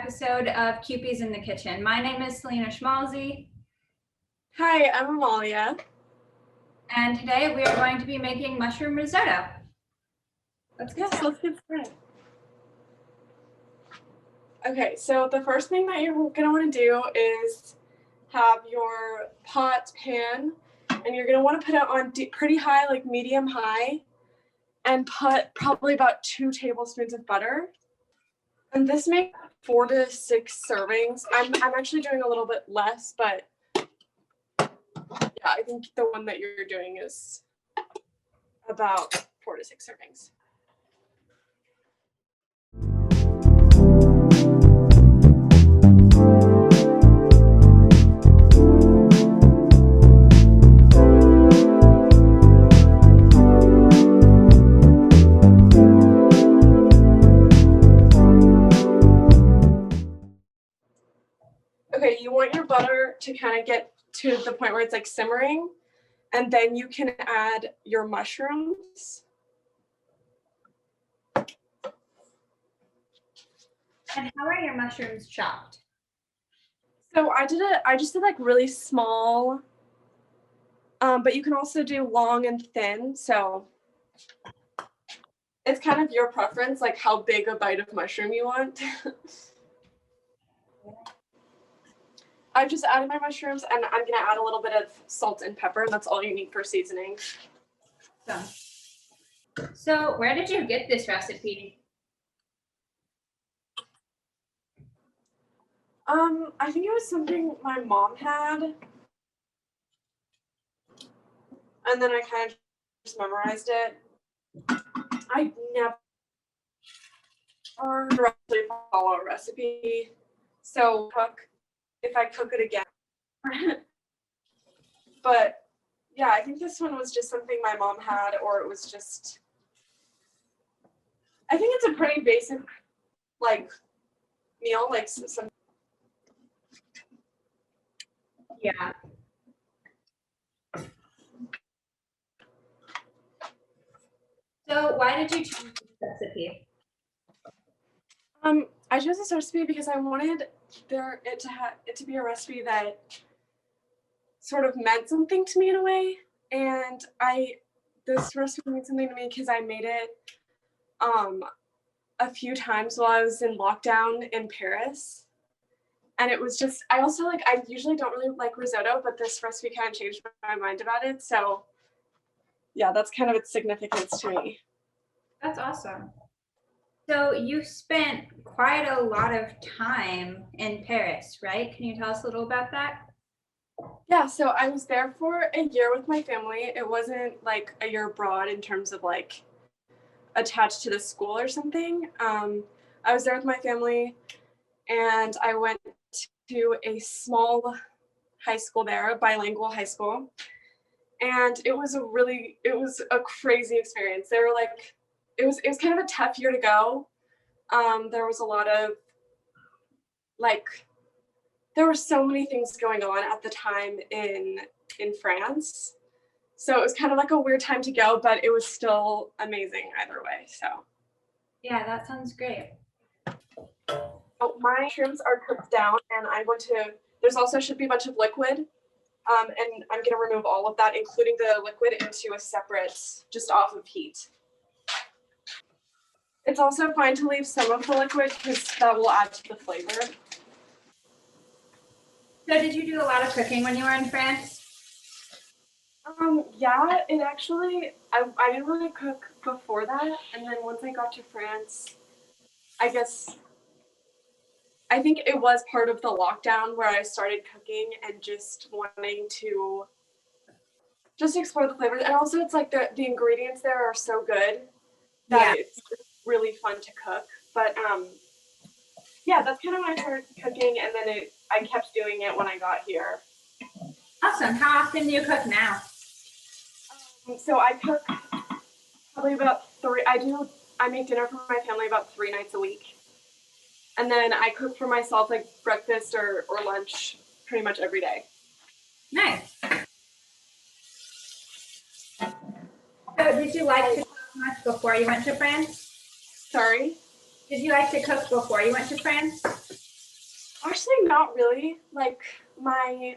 episode of Kewpies in the Kitchen. My name is Celena Schmolzi. Hi, I'm Amalia. And today we are going to be making mushroom risotto. Let's get started. Okay, so the first thing that you're going to want to do is have your pan, and you're going to want to put it on pretty high, like medium high, and put probably about 2 tablespoons of butter. And this makes 4 to 6 servings. I'm actually doing a little bit less, but yeah, I think the one that you're doing is about 4 to 6 servings. Okay, you want your butter to kind of get to the point where it's like simmering, and then you can add your mushrooms. And how are your mushrooms chopped? So I just did like really small, but you can also do long and thin. So it's kind of your preference, like how big a bite of mushroom you want. I've just added my mushrooms, and I'm going to add a little bit of salt and pepper, and that's all you need for seasoning. So where did you get this recipe? I think it was something my mom had, and then I kind of just memorized it. I never directly follow a recipe, so if I cook it again. But yeah, I think this one was just something my mom had, or it was just, I think it's a pretty basic like meal, like some. Yeah. So why did you choose this recipe? I chose this recipe because I wanted it to be a recipe that sort of meant something to me in a way, and this recipe meant something to me because I made it a few times while I was in lockdown in Paris, and it was just, I usually don't really like risotto, but this recipe kind of changed my mind about it. So yeah, that's kind of its significance to me. That's awesome. So you spent quite a lot of time in Paris, right? Can you tell us a little about that? Yeah, so I was there for a year with my family. It wasn't like a year abroad in terms of like attached to the school or something. I was there with my family, and I went to a small high school there, a bilingual high school. And it was a crazy experience. They were like, it was kind of a tough year to go. There was a lot of there were so many things going on at the time in France. So it was kind of like a weird time to go, but it was still amazing either way. So yeah, that sounds great. My mushrooms are cooked down, and there's also should be a bunch of liquid. And I'm going to remove all of that, including the liquid, into a separate, just off of heat. It's also fine to leave some of the liquid because that will add to the flavor. So did you do a lot of cooking when you were in France? Yeah, it actually, I didn't really cook before that. And then once I got to France, I think it was part of the lockdown where I started cooking and just wanting to just explore the flavors. And also it's like the ingredients there are so good that it's really fun to cook. But yeah, that's kind of when I started cooking, and then I kept doing it when I got here. Awesome. How often do you cook now? So I cook probably about 3. I make dinner for my family about 3 nights a week. And then I cook for myself like breakfast or lunch pretty much every day. Nice. So did you like to cook much before you went to France? Sorry? Did you like to cook before you went to France? Actually, not really. Like my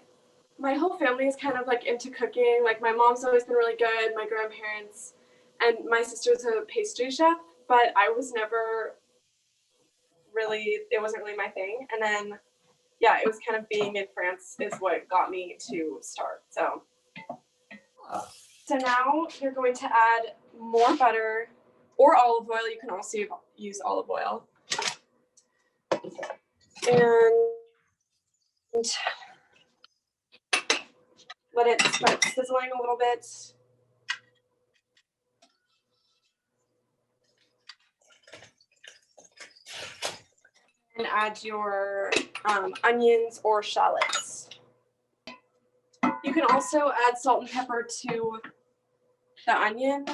whole family is kind of like into cooking. Like my mom's always been really good, my grandparents, and my sister's a pastry chef, but I was never really, it wasn't really my thing. And then, yeah, it was kind of being in France is what got me to start. So now you're going to add more butter or olive oil. You can also use olive oil. And let it start sizzling a little bit. And add your onions or shallots. You can also add salt and pepper to the onion.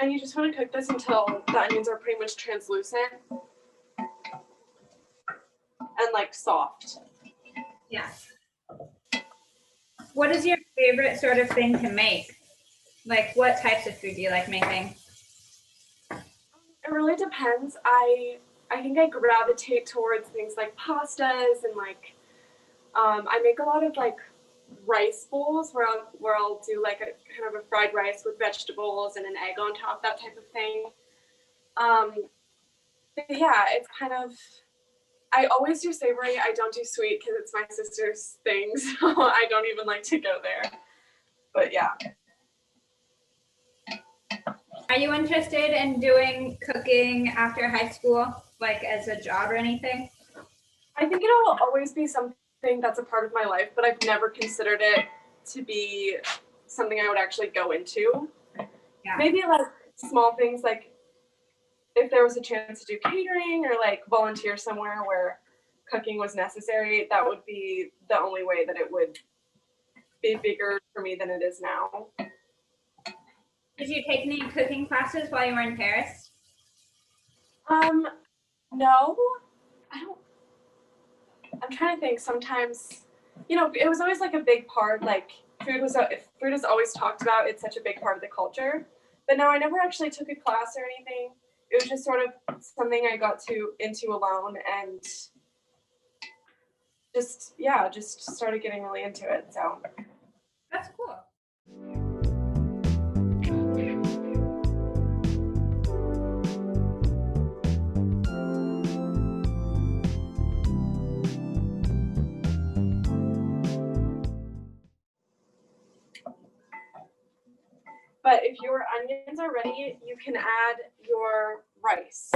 And you just want to cook this until the onions are pretty much translucent and like soft. Yeah. What is your favorite sort of thing to make? Like what types of food do you like making? It really depends. I think I gravitate towards things like pastas and like I make a lot of like rice bowls where I'll do like a kind of a fried rice with vegetables and an egg on top, that type of thing. But yeah, it's kind of, I always do savory. I don't do sweet because it's my sister's thing, so I don't even like to go there. But yeah. Are you interested in doing cooking after high school, like as a job or anything? I think it'll always be something that's a part of my life, but I've never considered it to be something I would actually go into. Yeah. Maybe like small things, like if there was a chance to do catering or like volunteer somewhere where cooking was necessary, that would be the only way that it would be bigger for me than it is now. Did you take any cooking classes while you were in Paris? No, I don't. I'm trying to think. Sometimes, you know, it was always like a big part. Like food is always talked about. It's such a big part of the culture. But no, I never actually took a class or anything. It was just sort of something I got into alone and just started getting really into it. So That's cool. But if your onions are ready, you can add your rice.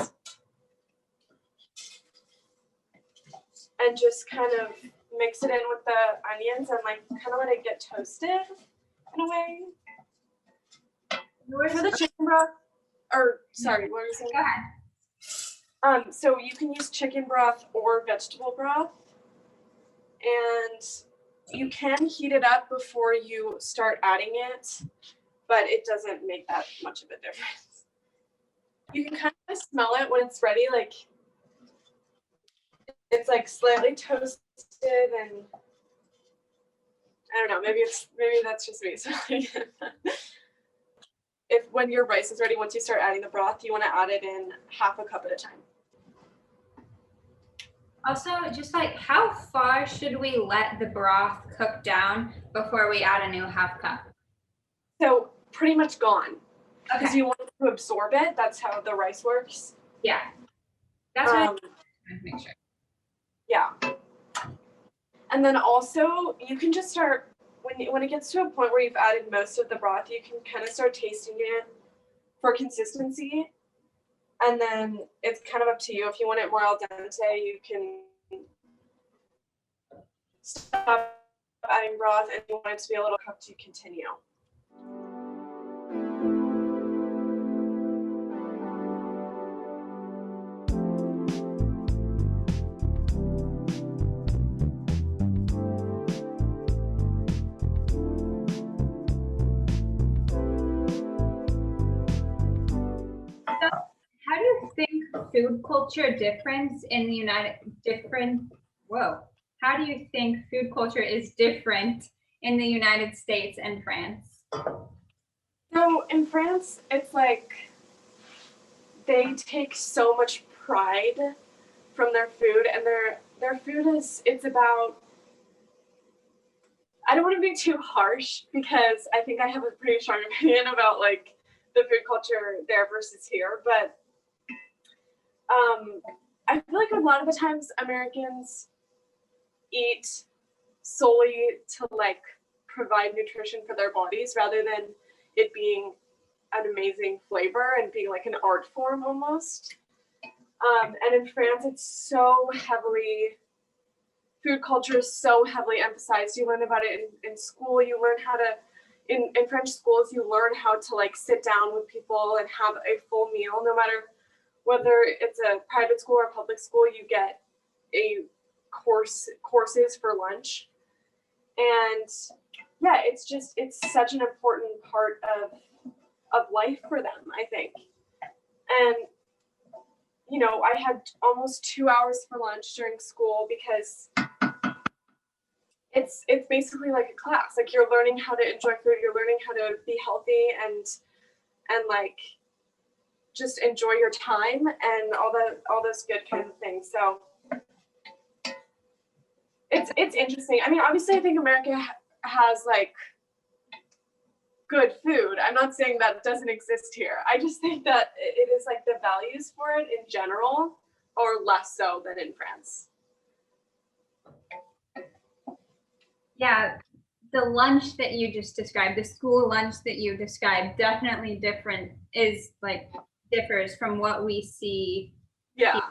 And just kind of mix it in with the onions and like kind of let it get toasted in a way. For the chicken broth, or sorry, what were you saying? Go ahead. So you can use chicken broth or vegetable broth. And you can heat it up before you start adding it, but it doesn't make that much of a difference. You can kind of smell it when it's ready, like it's like slightly toasted, and I don't know, maybe that's just me. So if when your rice is ready, once you start adding the broth, you want to add it in half a cup at a time. Also, just like how far should we let the broth cook down before we add a new half cup? So pretty much gone. Because Okay. you want to absorb it. That's how the rice works. Yeah. That's what I wanted to make sure. Yeah. And then also you can just start when it gets to a point where you've added most of the broth, you can kind of start tasting it for consistency. And then it's kind of up to you. If you want it more al dente, you can stop adding broth, and if you want it to be a little cooked, you continue. How do you think food culture difference in the How do you think food culture is different in the United States and France? So in France, it's like they take so much pride from their food, and their food it's about, I don't want to be too harsh because I think I have a pretty strong opinion about like the food culture there versus here, but I feel like a lot of the times Americans eat solely to like provide nutrition for their bodies rather than it being an amazing flavor and being like an art form almost. And in France, it's so heavily, food culture is so heavily emphasized. You learn about it in school. You learn how to, in French schools, you learn how to like sit down with people and have a full meal. No matter whether it's a private school or public school, you get a courses for lunch. And yeah, it's such an important part of life for them, I think. And you know, I had almost 2 hours for lunch during school because it's basically like a class. Like you're learning how to enjoy food, you're learning how to be healthy and like just enjoy your time and all those good kind of things. So it's interesting. I mean, obviously I think America has like good food. I'm not saying that doesn't exist here. I just think that it is like the values for it in general are less so than in France. Yeah, the lunch that you just described, the school lunch that you described, definitely differs from what we see. Yeah.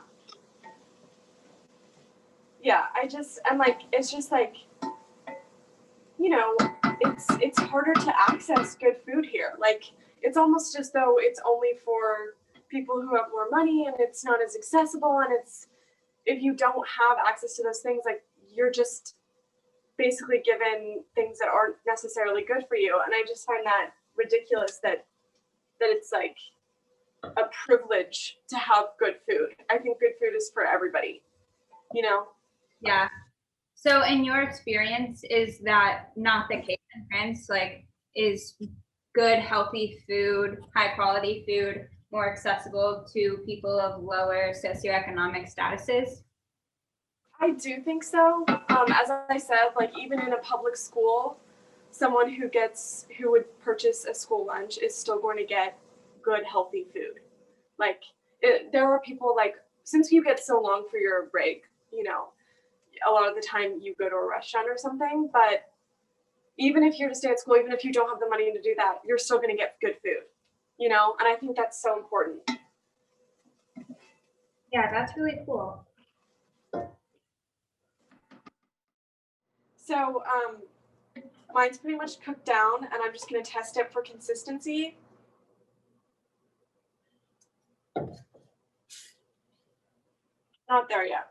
Yeah, I'm like, it's just like, you know, it's harder to access good food here. Like, it's almost as though it's only for people who have more money and it's not as accessible. And it's, if you don't have access to those things, like you're just basically given things that aren't necessarily good for you. And I just find that ridiculous that it's like a privilege to have good food. I think good food is for everybody, you know? Yeah. So in your experience, is that not the case in France? Like, is good, healthy food, high quality food more accessible to people of lower socioeconomic statuses? I do think so. As I said, like even in a public school, someone who would purchase a school lunch is still going to get good, healthy food. Like there are people like, since you get so long for your break, you know, a lot of the time you go to a restaurant or something, but even if you're to stay at school, even if you don't have the money to do that, you're still going to get good food, you know? And I think that's so important. Yeah, that's really cool. So mine's pretty much cooked down and I'm just going to test it for consistency. Not there yet.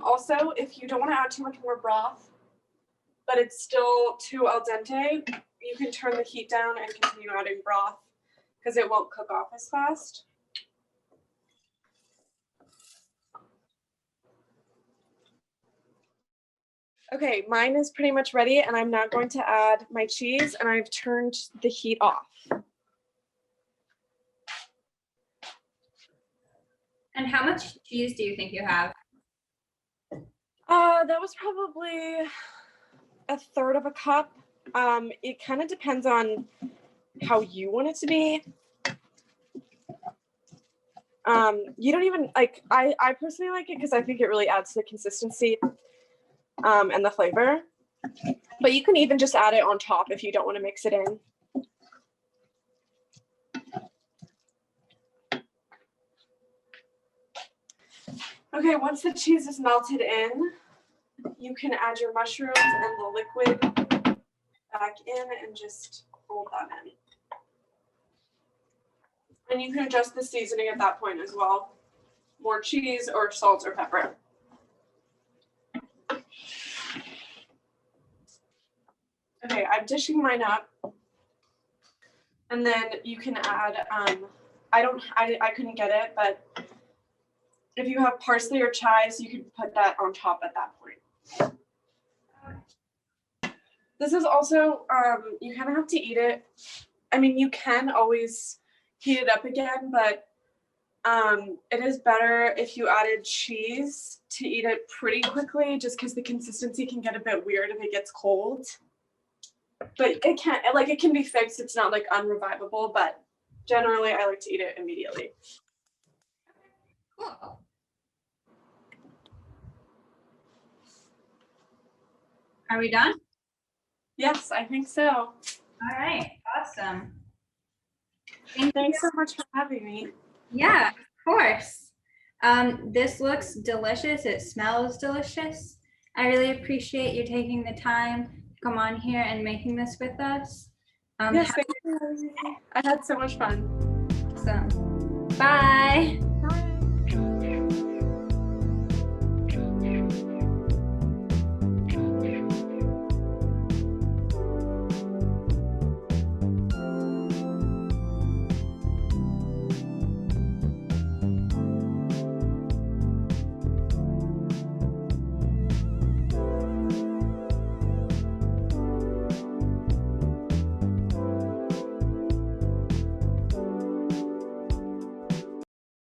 Also, if you don't want to add too much more broth, but it's still too al dente, you can turn the heat down and continue adding broth because it won't cook off as fast. Okay, mine is pretty much ready and I'm now going to add my cheese and I've turned the heat off. And how much cheese do you think you have? That was probably a third of a cup. It kind of depends on how you want it to be. You don't even like, I personally like it because I think it really adds to the consistency and the flavor. But you can even just add it on top if you don't want to mix it in. Okay, once the cheese is melted in, you can add your mushrooms and the liquid back in and just fold that in. And you can adjust the seasoning at that point as well. More cheese or salt or pepper. Okay, I'm dishing mine up. And then you can add, I couldn't get it, but if you have parsley or chives, you can put that on top at that point. This is also, you kind of have to eat it. I mean, you can always heat it up again, but it is better if you added cheese to eat it pretty quickly, just because the consistency can get a bit weird if it gets cold. But it can be fixed. It's not like unrevivable, but generally I like to eat it immediately. Cool. Are we done? Yes, I think so. All right, awesome. Thanks so much for having me. Yeah, of course. This looks delicious. It smells delicious. I really appreciate you taking the time to come on here and making this with us. Yes, thank you. I had so much fun. Awesome. Bye.